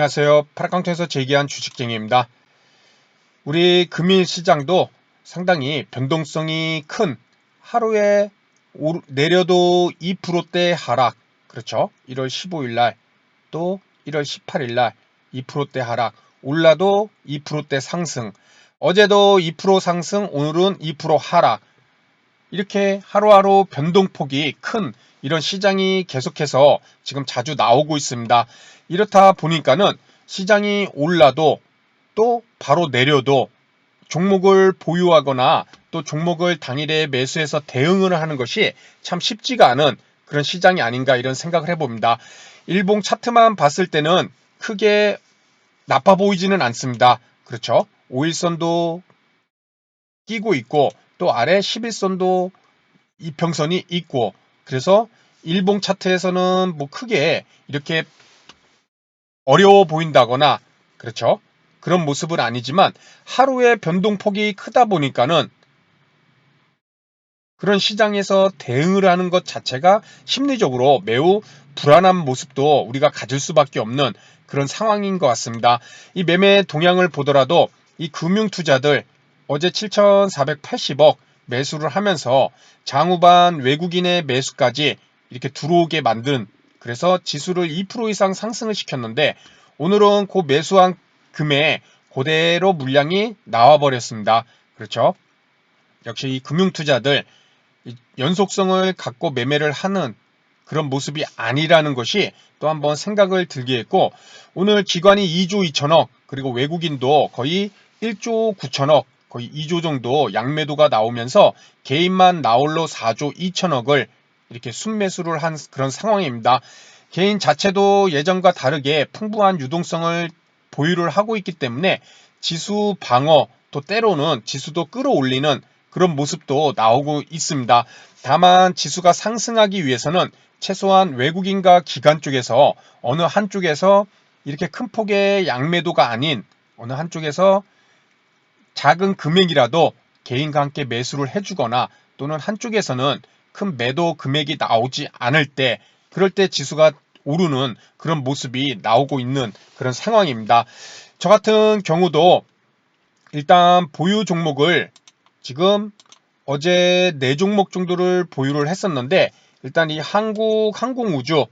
안녕하세요. 파라카운트에서 제기한 주식쟁이입니다. 우리 금일 시장도 상당히 변동성이 큰 하루에 내려도 2%대 하락, 그렇죠? 1월 15일 날 또 1월 18일 날 2%대 하락, 올라도 2%대 상승, 어제도 2% 상승, 오늘은 2% 하락, 이렇게 하루하루 변동폭이 큰 이런 시장이 계속해서 지금 자주 나오고 있습니다. 이렇다 보니까는 시장이 올라도 또 바로 내려도 종목을 보유하거나 또 종목을 당일에 매수해서 대응을 하는 것이 참 쉽지가 않은 그런 시장이 아닌가 이런 생각을 해봅니다. 일봉 차트만 봤을 때는 크게 나빠 보이지는 않습니다. 그렇죠? 5일선도 끼고 있고 또 아래 11선도 이평선이 있고, 그래서 일봉 차트에서는 뭐 크게 이렇게 어려워 보인다거나, 그렇죠? 그런 모습은 아니지만 하루의 변동폭이 크다 보니까는 그런 시장에서 대응을 하는 것 자체가 심리적으로 매우 불안한 모습도 우리가 가질 수밖에 없는 그런 상황인 것 같습니다. 이 매매 동향을 보더라도 이 금융투자들 어제 7,480억 매수를 하면서 장후반 외국인의 매수까지 이렇게 들어오게 만든, 그래서 지수를 2% 이상 상승을 시켰는데 오늘은 그 매수한 금액 그대로 물량이 나와버렸습니다. 그렇죠? 역시 이 금융투자들 연속성을 갖고 매매를 하는 그런 모습이 아니라는 것이 또 한번 생각을 들게 했고, 오늘 기관이 2조 2천억, 그리고 외국인도 거의 1조 9천억, 거의 2조 정도 양매도가 나오면서 개인만 나홀로 4조 2천억을 이렇게 순매수를 한 그런 상황입니다. 개인 자체도 예전과 다르게 풍부한 유동성을 보유를 하고 있기 때문에 지수 방어, 또 때로는 지수도 끌어올리는 그런 모습도 나오고 있습니다. 다만 지수가 상승하기 위해서는 최소한 외국인과 기관 쪽에서 어느 한쪽에서 이렇게 큰 폭의 양매도가 아닌 어느 한쪽에서 작은 금액이라도 개인과 함께 매수를 해주거나, 또는 한쪽에서는 큰 매도 금액이 나오지 않을 때, 그럴 때 지수가 오르는 그런 모습이 나오고 있는 그런 상황입니다. 저 같은 경우도 일단 보유 종목을 지금 어제 4종목 정도를 보유를 했었는데, 일단 이 한국항공우주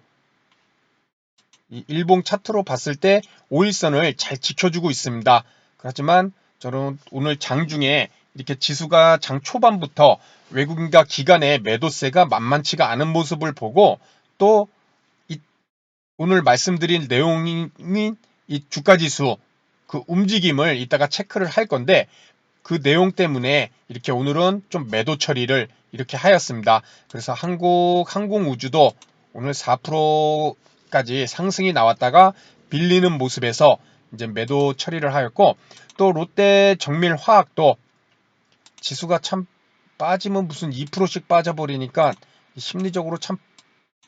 이 일봉 차트로 봤을 때 5일선을 잘 지켜주고 있습니다. 하지만 저는 오늘 장중에 이렇게 지수가 장 초반부터 외국인과 기관의 매도세가 만만치가 않은 모습을 보고, 또 오늘 말씀드린 내용인 이 주가지수 그 움직임을 이따가 체크를 할 건데, 그 내용 때문에 이렇게 오늘은 좀 매도 처리를 이렇게 하였습니다. 그래서 항공우주도 오늘 4%까지 상승이 나왔다가 빌리는 모습에서 이제 매도 처리를 하였고, 또 롯데 정밀화학도 지수가 참 빠지면 무슨 2%씩 빠져버리니까 심리적으로 참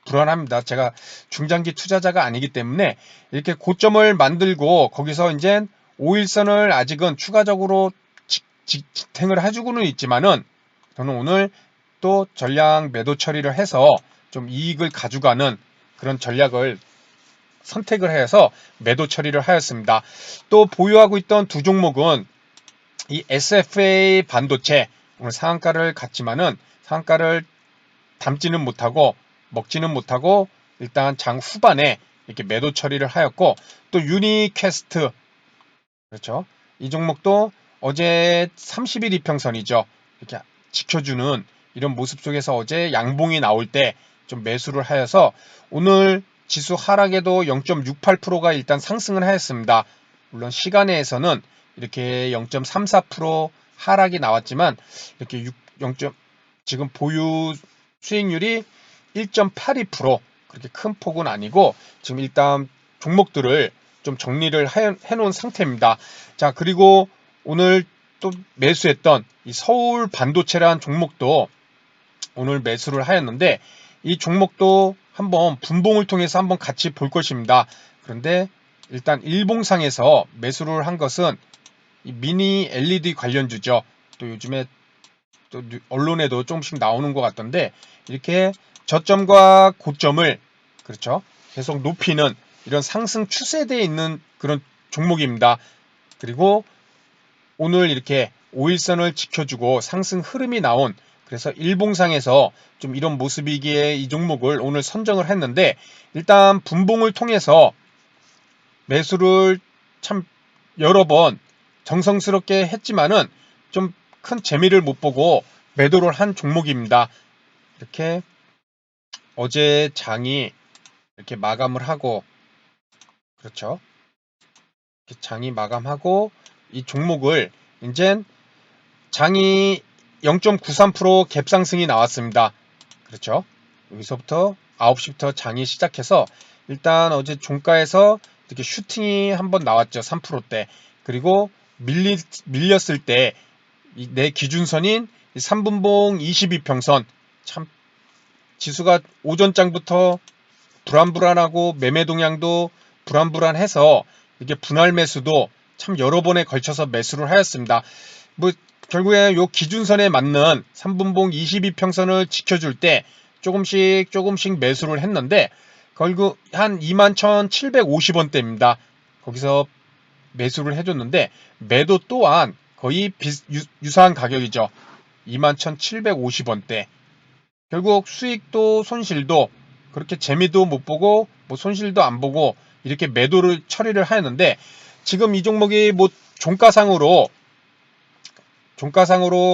불안합니다. 제가 중장기 투자자가 아니기 때문에 이렇게 고점을 만들고 거기서 이제 5일선을 아직은 추가적으로 지탱을 해주고는 있지만은, 저는 오늘 또 전량 매도 처리를 해서 좀 이익을 가져가는 그런 전략을 선택을 해서 매도 처리를 하였습니다. 또 보유하고 있던 두 종목은 이 SFA 반도체, 오늘 상한가를 갔지만은 상한가를 담지는 못하고 먹지는 못하고 일단 장 후반에 이렇게 매도 처리를 하였고, 또 유니캐스트, 그렇죠? 이 종목도 어제 30일 이평선이죠. 이렇게 지켜주는 이런 모습 속에서 어제 양봉이 나올 때 좀 매수를 하여서 오늘 지수 하락에도 0.68%가 일단 상승을 하였습니다. 물론 시간에서는 이렇게 0.34% 하락이 나왔지만 이렇게 0. 지금 보유 수익률이 1.82%, 그렇게 큰 폭은 아니고 지금 일단 종목들을 좀 정리를 해놓은 상태입니다. 자, 그리고 오늘 또 매수했던 이 서울 반도체라는 종목도 오늘 매수를 하였는데, 이 종목도 한번 분봉을 통해서 한번 같이 볼 것입니다. 그런데 일단 일봉상에서 매수를 한 것은 이 미니 LED 관련주죠. 또 요즘에 또 언론에도 조금씩 나오는 것 같던데, 이렇게 저점과 고점을, 그렇죠, 계속 높이는 이런 상승 추세대에 있는 그런 종목입니다. 그리고 오늘 이렇게 5일선을 지켜주고 상승 흐름이 나온, 그래서 일봉상에서 좀 이런 모습이기에 이 종목을 오늘 선정을 했는데, 일단 분봉을 통해서 매수를 참 여러 번 정성스럽게 했지만은 좀 큰 재미를 못 보고 매도를 한 종목입니다. 이렇게 어제 장이 이렇게 마감을 하고, 그렇죠. 이렇게 장이 마감하고 이 종목을 이제 장이 0.93% 갭상승이 나왔습니다. 그렇죠. 여기서부터 9시부터 장이 시작해서 일단 어제 종가에서 이렇게 슈팅이 한번 나왔죠. 3%대. 그리고 밀렸을 때 내 기준선인 3분봉 22평선, 참 지수가 오전장부터 불안불안하고 매매 동향도 불안불안해서 이게 분할 매수도 참 여러 번에 걸쳐서 매수를 하였습니다. 뭐 결국에 요 기준선에 맞는 3분봉 22평선을 지켜줄 때 조금씩 매수를 했는데, 결국 한 21,750원대입니다. 거기서 매수를 해줬는데, 매도 또한 거의 유사한 가격이죠. 21,750원대. 결국 수익도 손실도 그렇게 재미도 못 보고 뭐 손실도 안 보고 이렇게 매도를 처리를 하였는데, 지금 이 종목이 뭐 종가상으로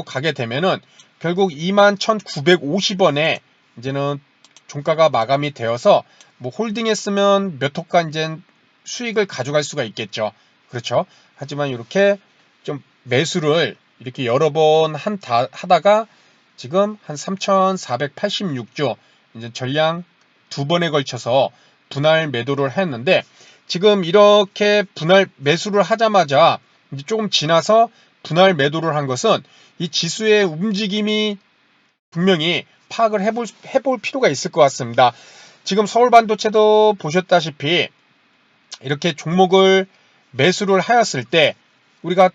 가게 되면은 결국 21,950원에 이제는 종가가 마감이 되어서 뭐 홀딩했으면 몇 호가 이제 수익을 가져갈 수가 있겠죠. 그렇죠. 하지만 이렇게 좀 매수를 이렇게 여러 번 하다가 지금 한 3,486조 이제 전량 두 번에 걸쳐서 분할 매도를 했는데, 지금 이렇게 분할 매수를 하자마자 이제 조금 지나서 분할 매도를 한 것은 이 지수의 움직임이 분명히 파악을 해볼 필요가 있을 것 같습니다. 지금 서울반도체도 보셨다시피 이렇게 종목을 매수를 하였을 때 우리가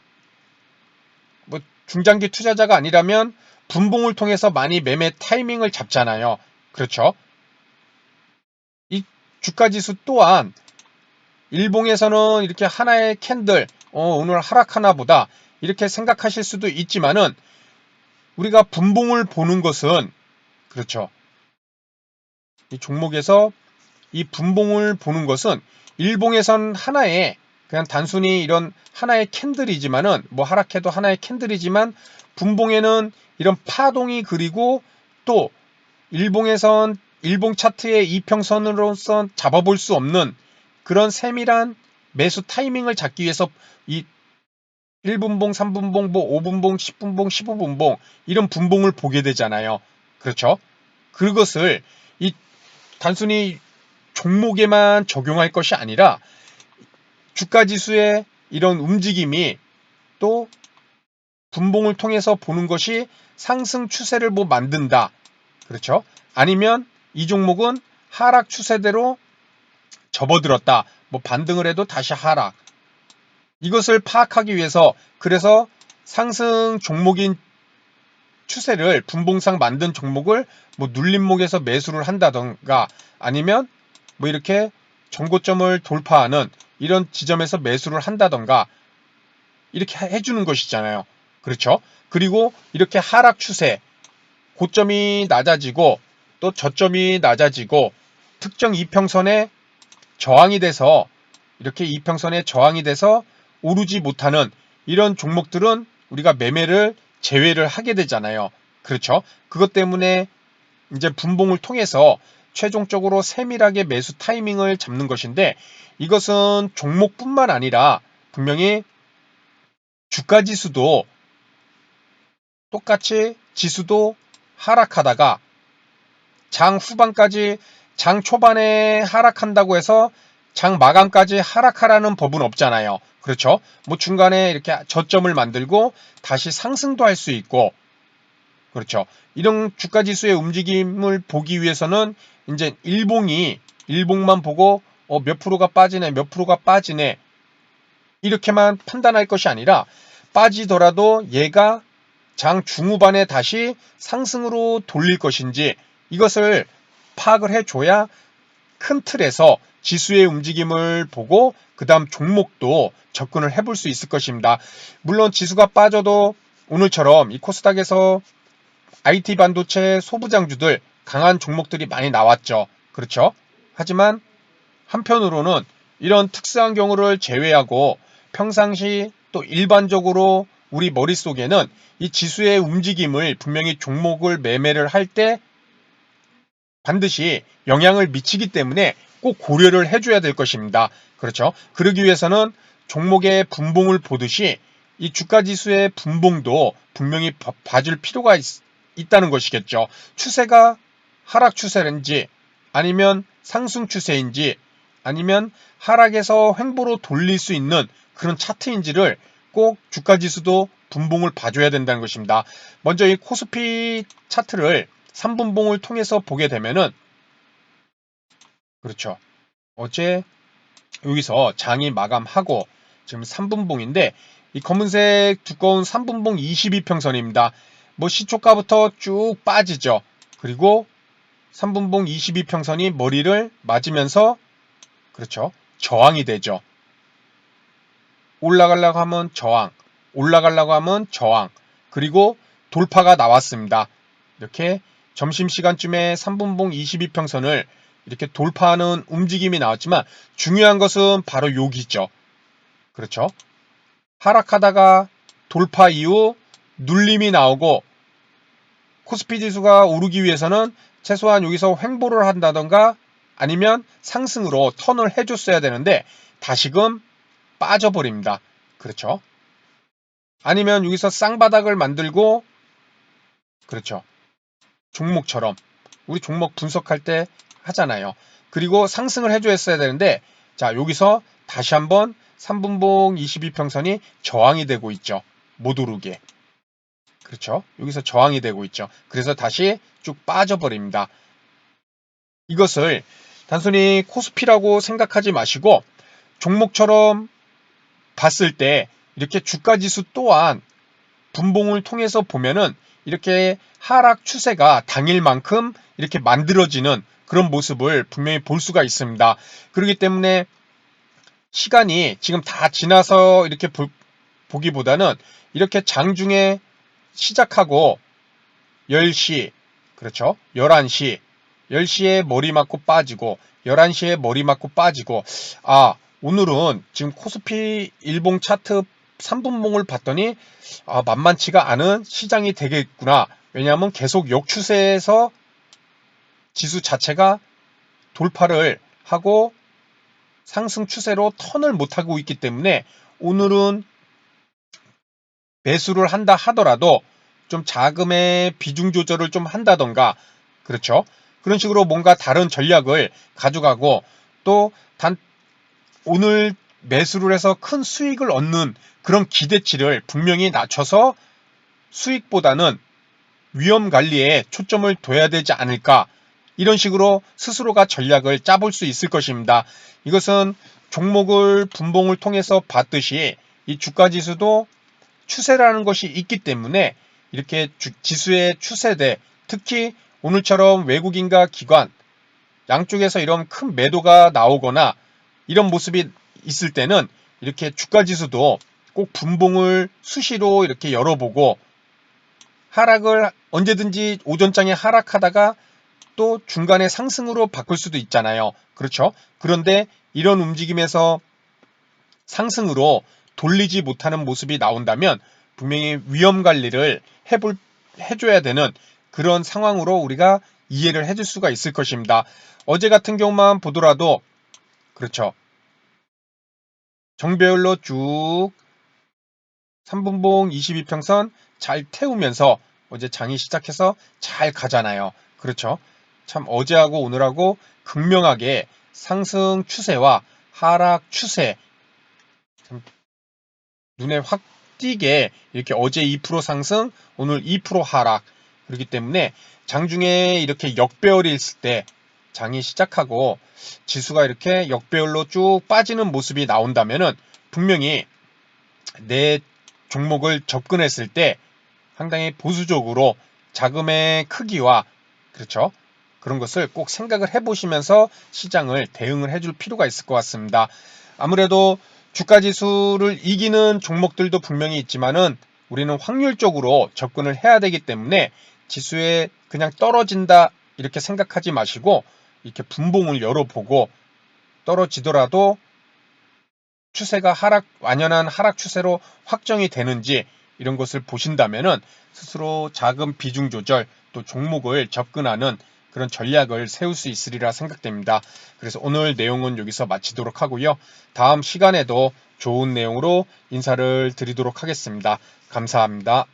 뭐 중장기 투자자가 아니라면 분봉을 통해서 많이 매매 타이밍을 잡잖아요. 그렇죠? 이 주가지수 또한 일봉에서는 이렇게 하나의 캔들, 오늘 하락하나 보다 이렇게 생각하실 수도 있지만은, 우리가 분봉을 보는 것은, 그렇죠. 이 종목에서 이 분봉을 보는 것은 일봉에선 하나의 그냥 단순히 이런 하나의 캔들이지만은, 뭐 하락해도 하나의 캔들이지만 분봉에는 이런 파동이, 그리고 또 일봉에선 일봉 차트의 이평선으로서 잡아볼 수 없는 그런 세밀한 매수 타이밍을 잡기 위해서 이 1분봉, 3분봉, 뭐 5분봉, 10분봉, 15분봉 이런 분봉을 보게 되잖아요. 그렇죠? 그것을 이 단순히 종목에만 적용할 것이 아니라 주가 지수의 이런 움직임이 또 분봉을 통해서 보는 것이 상승 추세를 뭐 만든다. 그렇죠? 아니면 이 종목은 하락 추세대로 접어들었다. 뭐 반등을 해도 다시 하락. 이것을 파악하기 위해서, 그래서 상승 종목인 추세를 분봉상 만든 종목을 뭐 눌림목에서 매수를 한다던가, 아니면 뭐 이렇게 정고점을 돌파하는 이런 지점에서 매수를 한다던가 이렇게 해주는 것이잖아요. 그렇죠? 그리고 이렇게 하락 추세, 고점이 낮아지고 또 저점이 낮아지고 특정 이평선에 저항이 돼서, 이렇게 이평선에 저항이 돼서 오르지 못하는 이런 종목들은 우리가 매매를 제외를 하게 되잖아요. 그렇죠? 그것 때문에 이제 분봉을 통해서 최종적으로 세밀하게 매수 타이밍을 잡는 것인데, 이것은 종목뿐만 아니라 분명히 주가 지수도 똑같이 지수도 하락하다가 장 후반까지, 장 초반에 하락한다고 해서 장 마감까지 하락하라는 법은 없잖아요. 그렇죠? 뭐 중간에 이렇게 저점을 만들고 다시 상승도 할 수 있고, 그렇죠? 이런 주가 지수의 움직임을 보기 위해서는 이제 일봉만 보고 몇 프로가 빠지네, 몇 프로가 빠지네 이렇게만 판단할 것이 아니라, 빠지더라도 얘가 장 중후반에 다시 상승으로 돌릴 것인지 이것을 파악을 해줘야 큰 틀에서 지수의 움직임을 보고 그 다음 종목도 접근을 해볼 수 있을 것입니다. 물론 지수가 빠져도 오늘처럼 이 코스닥에서 IT 반도체 소부장주들 강한 종목들이 많이 나왔죠. 그렇죠? 하지만 한편으로는 이런 특수한 경우를 제외하고 평상시 또 일반적으로 우리 머릿속에는 이 지수의 움직임을 분명히 종목을 매매를 할 때 반드시 영향을 미치기 때문에 꼭 고려를 해줘야 될 것입니다. 그렇죠? 그러기 위해서는 종목의 분봉을 보듯이 이 주가지수의 분봉도 분명히 봐줄 필요가 있다는 것이겠죠. 추세가 하락 추세인지 아니면 상승 추세인지 아니면 하락에서 횡보로 돌릴 수 있는 그런 차트인지를 꼭 주가지수도 분봉을 봐줘야 된다는 것입니다. 먼저 이 코스피 차트를 3분봉을 통해서 보게 되면은 그렇죠. 어제 여기서 장이 마감하고 지금 3분봉인데 이 검은색 두꺼운 3분봉 22평선입니다. 뭐 시초가부터 쭉 빠지죠. 그리고 3분봉 22평선이 머리를 맞으면서 그렇죠. 저항이 되죠. 올라가려고 하면 저항, 올라가려고 하면 저항, 그리고 돌파가 나왔습니다. 이렇게 점심시간쯤에 3분봉 22평선을 이렇게 돌파하는 움직임이 나왔지만 중요한 것은 바로 여기죠. 그렇죠. 하락하다가 돌파 이후 눌림이 나오고 코스피 지수가 오르기 위해서는 최소한 여기서 횡보를 한다던가 아니면 상승으로 턴을 해줬어야 되는데 다시금 빠져버립니다. 그렇죠. 아니면 여기서 쌍바닥을 만들고 그렇죠. 종목처럼 우리 종목 분석할 때 하잖아요. 그리고 상승을 해줬어야 되는데 자 여기서 다시 한번 3분봉 22평선이 저항이 되고 있죠. 못 오르게. 그렇죠. 여기서 저항이 되고 있죠. 그래서 다시 쭉 빠져버립니다. 이것을 단순히 코스피라고 생각하지 마시고 종목처럼 봤을 때 이렇게 주가지수 또한 분봉을 통해서 보면은 이렇게 하락 추세가 당일만큼 이렇게 만들어지는 그런 모습을 분명히 볼 수가 있습니다. 그렇기 때문에 시간이 지금 다 지나서 이렇게 보기보다는 이렇게 장중에 시작하고 10시, 그렇죠? 11시, 10시에 머리 맞고 빠지고 11시에 머리 맞고 빠지고 오늘은 지금 코스피 일봉 차트 3분봉을 봤더니 만만치가 않은 시장이 되겠구나. 왜냐하면 계속 역추세에서 지수 자체가 돌파를 하고 상승 추세로 턴을 못하고 있기 때문에 오늘은 매수를 한다 하더라도 좀 자금의 비중 조절을 좀 한다던가 그렇죠. 그런 식으로 뭔가 다른 전략을 가져가고 또 오늘 매수를 해서 큰 수익을 얻는 그런 기대치를 분명히 낮춰서 수익보다는 위험 관리에 초점을 둬야 되지 않을까 이런 식으로 스스로가 전략을 짜볼 수 있을 것입니다. 이것은 종목을 분봉을 통해서 봤듯이 이 주가지수도 추세라는 것이 있기 때문에 이렇게 지수의 추세대 특히 오늘처럼 외국인과 기관 양쪽에서 이런 큰 매도가 나오거나 이런 모습이 있을 때는 이렇게 주가지수도 꼭 분봉을 수시로 이렇게 열어보고 하락을 언제든지 오전장에 하락하다가 또 중간에 상승으로 바꿀 수도 있잖아요. 그렇죠? 그런데 이런 움직임에서 상승으로 돌리지 못하는 모습이 나온다면 분명히 위험 관리를 해줘야 되는 그런 상황으로 우리가 이해를 해줄 수가 있을 것입니다. 어제 같은 경우만 보더라도 그렇죠. 정배열로 쭉 3분봉 22평선 잘 태우면서 어제 장이 시작해서 잘 가잖아요. 그렇죠. 참 어제하고 오늘하고 극명하게 상승 추세와 하락 추세 눈에 확 띄게 이렇게 어제 2% 상승, 오늘 2% 하락. 그렇기 때문에 장중에 이렇게 역배열이 있을 때 장이 시작하고 지수가 이렇게 역배열로 쭉 빠지는 모습이 나온다면은 분명히 내 종목을 접근했을 때 상당히 보수적으로 자금의 크기와 그렇죠. 그런 것을 꼭 생각을 해보시면서 시장을 대응을 해줄 필요가 있을 것 같습니다. 아무래도 주가지수를 이기는 종목들도 분명히 있지만은 우리는 확률적으로 접근을 해야 되기 때문에 지수에 그냥 떨어진다 이렇게 생각하지 마시고 이렇게 분봉을 열어보고 떨어지더라도 추세가 완연한 하락 추세로 확정이 되는지 이런 것을 보신다면은 스스로 자금 비중 조절 또 종목을 접근하는 그런 전략을 세울 수 있으리라 생각됩니다. 그래서 오늘 내용은 여기서 마치도록 하고요. 다음 시간에도 좋은 내용으로 인사를 드리도록 하겠습니다. 감사합니다.